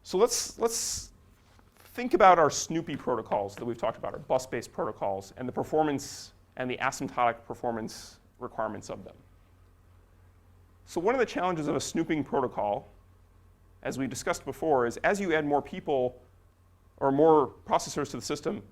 So let's think about our Snoopy protocols that we've talked about, our bus-based protocols, and the performance and the asymptotic performance requirements of them. So one of the challenges of a snooping protocol, as we discussed before, is as you add more people or more processors to the system,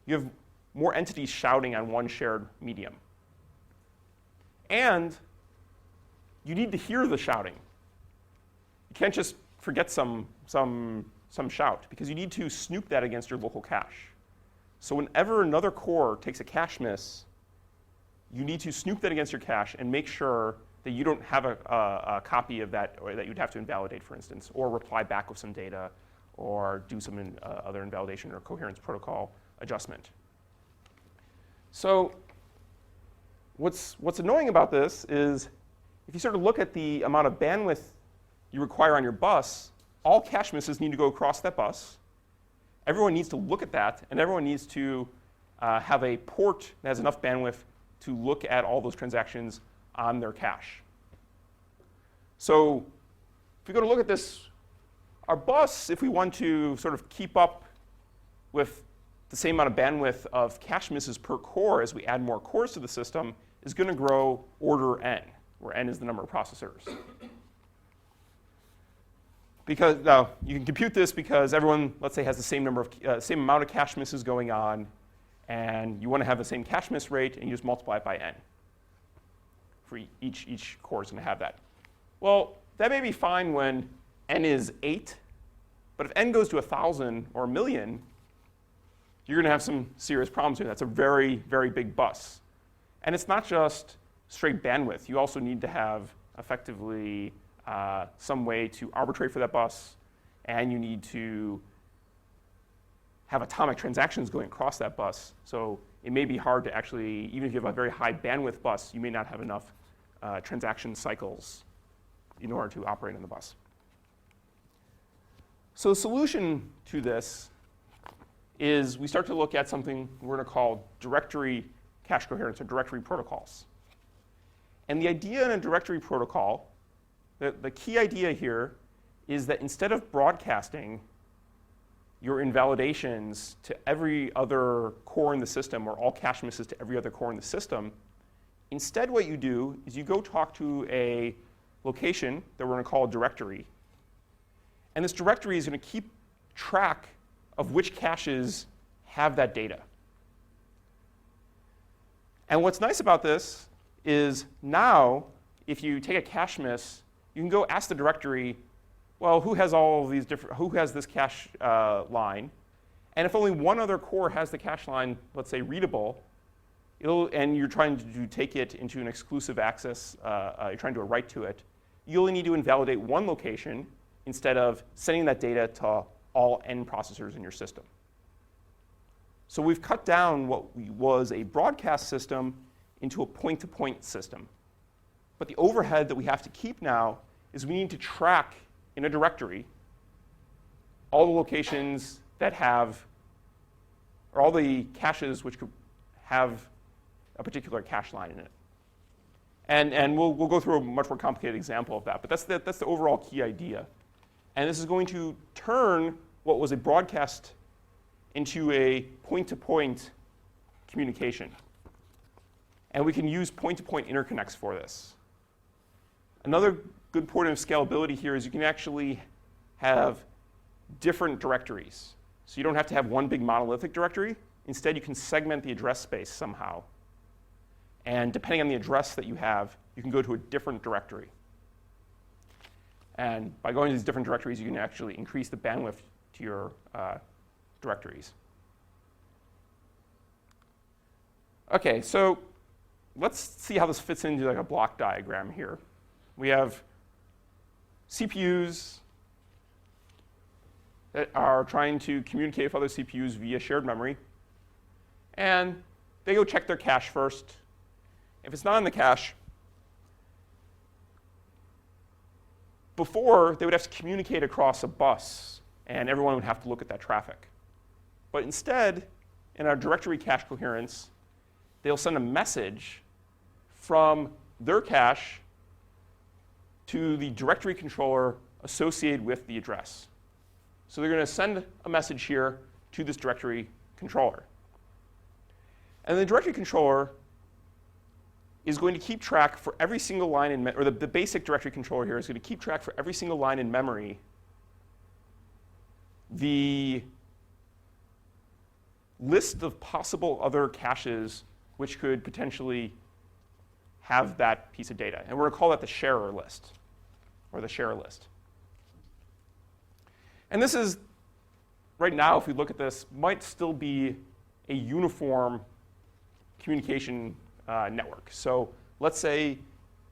you have more entities shouting on one shared medium. And you need to hear the shouting. You can't just forget some shout, because you need to snoop that against your local cache. So whenever another core takes a cache miss, you need to snoop that against your cache and make sure that you don't have a copy of that, or that you'd have to invalidate, for instance, or reply back with some data, or do some other invalidation or coherence protocol adjustment. So what's annoying about this is if you sort of look at the amount of bandwidth you require on your bus, all cache misses need to go across that bus. Everyone needs to look at that, and everyone needs to have a port that has enough bandwidth to look at all those transactions on their cache. So if we go to look at this, our bus, if we want to sort of keep up with the same amount of bandwidth of cache misses per core as we add more cores to the system, is going to grow order n, where n is the number of processors. Because now you can compute this because everyone, let's say, has the same amount of cache misses going on, and you want to have the same cache miss rate, and you just multiply it by n. For each core is going to have that. Well, that may be fine when n is 8, but if n goes to 1,000 or 1,000,000, you're going to have some serious problems here. That's a very, very big bus. And it's not just straight bandwidth. You also need to have effectively some way to arbitrate for that bus, and you need to have atomic transactions going across that bus. So it may be hard to actually, even if you have a very high bandwidth bus, you may not have enough transaction cycles in order to operate on the bus. So the solution to this is we start to look at something we're going to call directory cache coherence, or directory protocols. And the idea in a directory protocol, the key idea here is that instead of broadcasting your invalidations to every other core in the system, or all cache misses to every other core in the system, instead what you do is you go talk to a location that we're going to call a directory. And this directory is going to keep track of which caches have that data. And what's nice about this is now, if you take a cache miss, you can go ask the directory, well, who has this cache line? And if only one other core has the cache line, let's say readable, and you're trying to take it into an exclusive access, you're trying to do a write to it, you only need to invalidate one location instead of sending that data to all n processors in your system. So we've cut down what was a broadcast system into a point-to-point system. But the overhead that we have to keep now is we need to track in a directory all the locations that have, or all the caches which could have a particular cache line in it. And we'll go through a much more complicated example of that, but that's the overall key idea. And this is going to turn what was a broadcast into a point-to-point communication. And we can use point-to-point interconnects for this. Another good point of scalability here is you can actually have different directories. So you don't have to have one big monolithic directory. Instead, you can segment the address space somehow. And depending on the address that you have, you can go to a different directory. And by going to these different directories, you can actually increase the bandwidth to your directories. OK, so let's see how this fits into like a block diagram here. We have CPUs that are trying to communicate with other CPUs via shared memory. And they go check their cache first. If it's not in the cache, before, they would have to communicate across a bus, and everyone would have to look at that traffic. But instead, in our directory cache coherence, they'll send a message from their cache to the directory controller associated with the address. So they're going to send a message here to this directory controller. And the directory controller is going to keep track for every single line in or the basic directory controller here is going to keep track for every single line in memory the list of possible other caches which could potentially have that piece of data. And we're going to call that the sharer list, or the share list. And this is, right now, if we look at this, might still be a uniform communication network. So let's say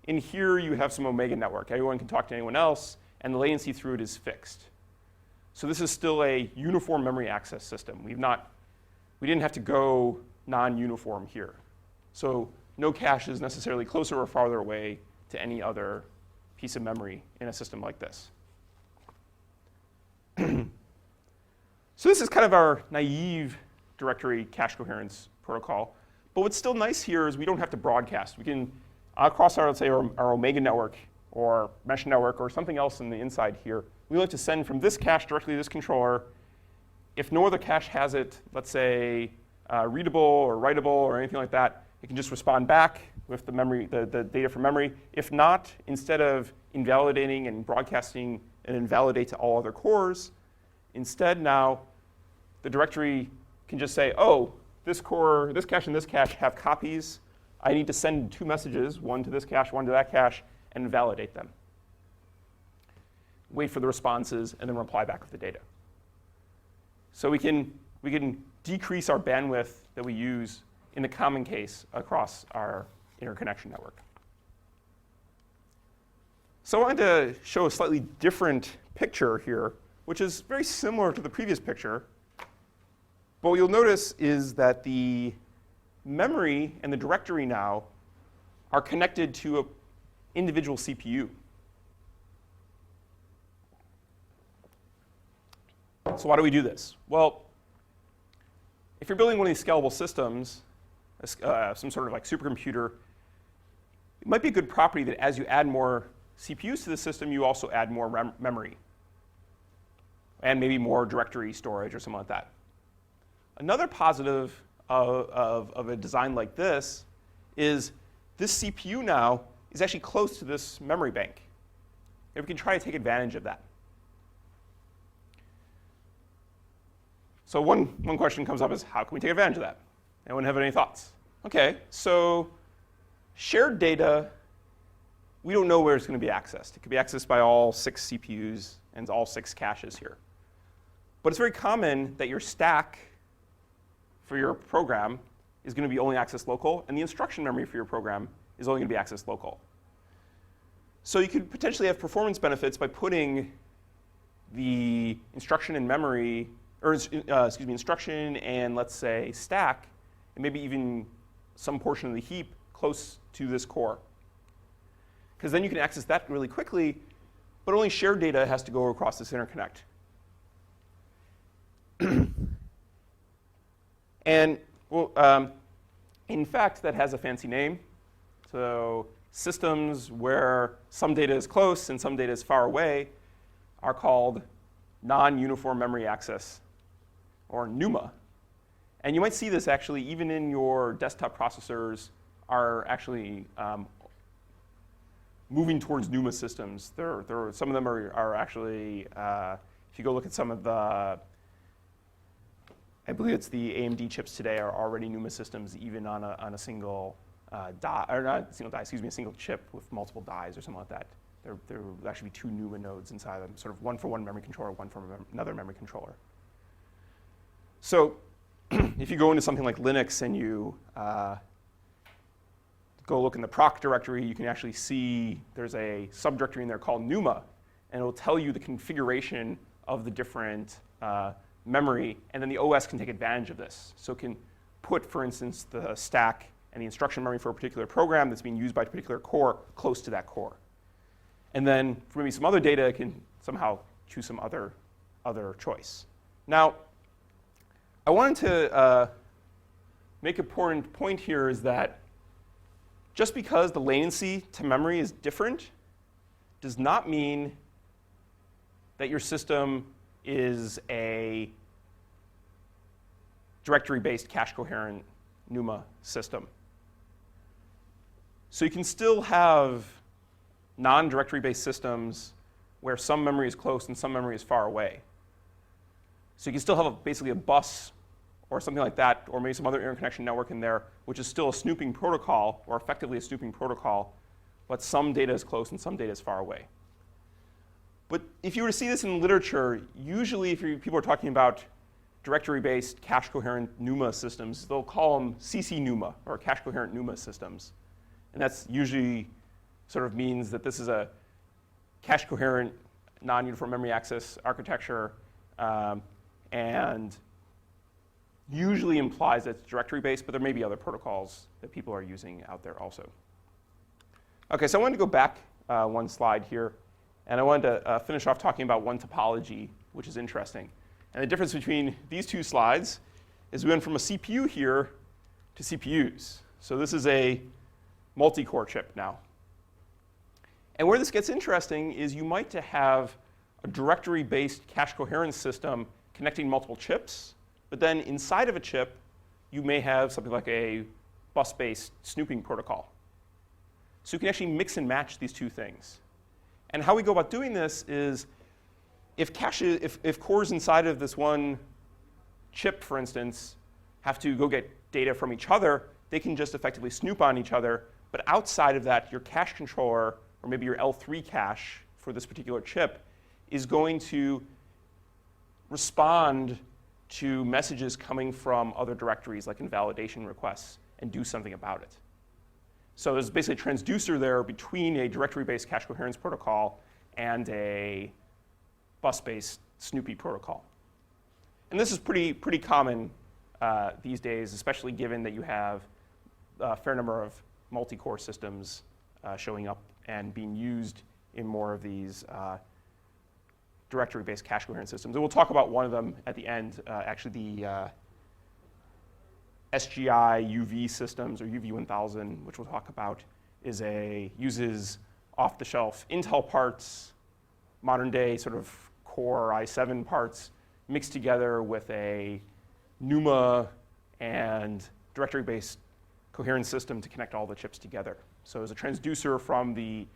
in here you have some omega network. Anyone can talk to anyone else, and the latency through it is fixed. So this is still a uniform memory access system. We didn't have to go non-uniform here. So no cache is necessarily closer or farther away to any other piece of memory in a system like this. So this is kind of our naive directory cache coherence protocol. But what's still nice here is we don't have to broadcast. We can, across our, let's say, our omega network or mesh network or something else in the inside here, we like to send from this cache directly to this controller. If no other cache has it, let's say readable or writable or anything like that, it can just respond back with the memory, the data from memory. If not, instead of invalidating and broadcasting and invalidate to all other cores, instead now the directory can just say, oh, this core, this cache and this cache have copies. I need to send two messages, one to this cache, one to that cache, and validate them. Wait for the responses, and then reply back with the data. So we can decrease our bandwidth that we use in the common case across our interconnection network. So I wanted to show a slightly different picture here, which is very similar to the previous picture. But what you'll notice is that the memory and the directory now are connected to an individual CPU. So why do we do this? Well, if you're building one of these scalable systems, some sort of like supercomputer, it might be a good property that as you add more CPUs to the system, you also add more memory. And maybe more directory storage or something like that. Another positive of a design like this is this CPU now is actually close to this memory bank. And we can try to take advantage of that. So one question comes up is, how can we take advantage of that? Anyone have any thoughts? OK, so shared data, we don't know where it's going to be accessed. It could be accessed by all 6 CPUs and all 6 caches here. But it's very common that your stack for your program is going to be only accessed local, and the instruction memory for your program is only going to be accessed local. So you could potentially have performance benefits by putting the instruction and memory, or instruction and let's say stack, and maybe even some portion of the heap close to this core. Because then you can access that really quickly, but only shared data has to go across this interconnect. And well, in fact, that has a fancy name. So systems where some data is close and some data is far away are called non-uniform memory access, or NUMA. And you might see this actually even in your desktop processors are actually moving towards NUMA systems. Some of them are actually, if you go look at some of the, I believe it's the AMD chips today are already NUMA systems even on a single die, or not a single die, excuse me, a single chip with multiple dies or something like that. There will actually be 2 NUMA nodes inside them, sort of one for one memory controller, one for another memory controller. So if you go into something like Linux and you go look in the proc directory, you can actually see there's a subdirectory in there called NUMA, and it will tell you the configuration of the different memory, and then the OS can take advantage of this. So it can put, for instance, the stack and the instruction memory for a particular program that's being used by a particular core close to that core. And then for maybe some other data, it can somehow choose some other choice. Now, I wanted to make an important point here is that just because the latency to memory is different does not mean that your system is a directory-based cache-coherent NUMA system. So you can still have non-directory-based systems where some memory is close and some memory is far away. So you can still have basically a bus or something like that, or maybe some other interconnection network in there, which is still a snooping protocol, or effectively a snooping protocol, but some data is close and some data is far away. But if you were to see this in literature, usually if people are talking about directory-based cache-coherent NUMA systems, they'll call them CC-NUMA, or cache-coherent NUMA systems. And that's usually sort of means that this is a cache-coherent non-uniform memory access architecture, and usually implies that it's directory-based, but there may be other protocols that people are using out there also. OK, so I wanted to go back one slide here, and I wanted to finish off talking about one topology, which is interesting. And the difference between these two slides is we went from a CPU here to CPUs. So this is a multi-core chip now. And where this gets interesting is you might have a directory-based cache coherence system connecting multiple chips, but then inside of a chip, you may have something like a bus-based snooping protocol. So you can actually mix and match these two things. And how we go about doing this is if cores inside of this one chip, for instance, have to go get data from each other, they can just effectively snoop on each other. But outside of that, your cache controller, or maybe your L3 cache for this particular chip, is going to respond to messages coming from other directories, like invalidation requests, and do something about it. So there's basically a transducer there between a directory-based cache coherence protocol and a bus-based Snoopy protocol. And this is pretty common these days, especially given that you have a fair number of multi-core systems showing up and being used in more of these directory-based cache coherence systems. And we'll talk about one of them at the end, actually the SGI UV systems, or UV1000, which we'll talk about, uses off-the-shelf Intel parts, modern-day sort of Core i7 parts, mixed together with a NUMA and directory-based coherence system to connect all the chips together. So there's a transducer from the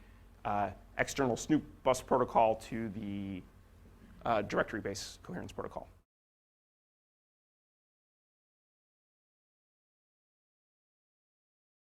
external Snoop bus protocol to the directory-based coherence protocol.